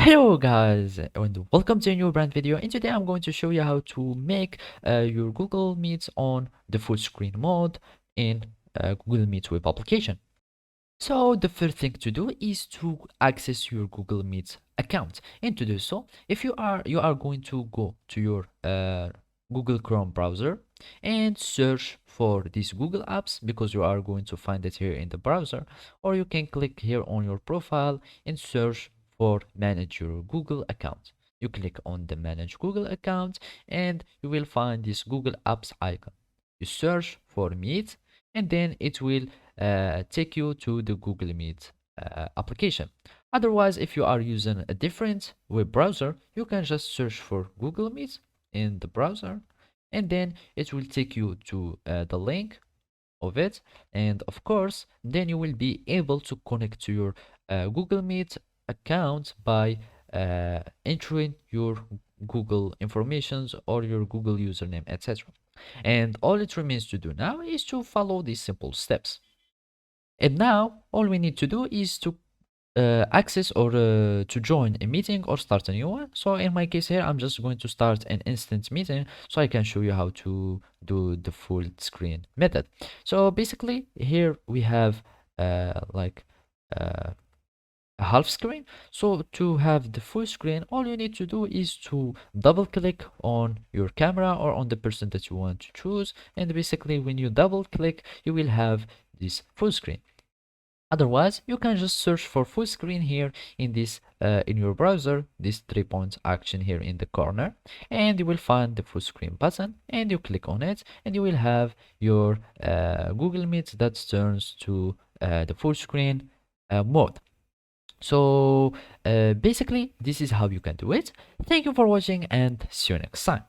Hello guys and welcome to a new brand video, and today I'm going to show you how to make your Google Meets on the full screen mode in Google Meet web application. So the first thing to do is to access your Google Meet account, and to do so, if you are going to go to your Google Chrome browser and search for these Google apps, because you are going to find it here in the browser, or you can click here on your profile and search for manage your Google account. You click on the manage Google account and you will find this Google Apps icon. You search for Meet, and then it will take you to the Google Meet application. Otherwise, if you are using a different web browser, you can just search for Google Meet in the browser, and then it will take you to the link of it. And of course, then you will be able to connect to your Google Meet account by entering your Google informations or your Google username, etc. And all it remains to do now is to follow these simple steps. And now all we need to do is to access or to join a meeting or start a new one. So in my case here, I'm just going to start an instant meeting so I can show you how to do the full screen method. So basically here we have like a half screen. So to have the full screen, all you need to do is to double click on your camera or on the person that you want to choose, and basically when you double click you will have this full screen. Otherwise, you can just search for full screen here in this in your browser, this 3 points action here in the corner, and you will find the full screen button, and you click on it, and you will have your Google Meet that turns to the full screen mode. So basically, this is how you can do it. Thank you for watching, and see you next time.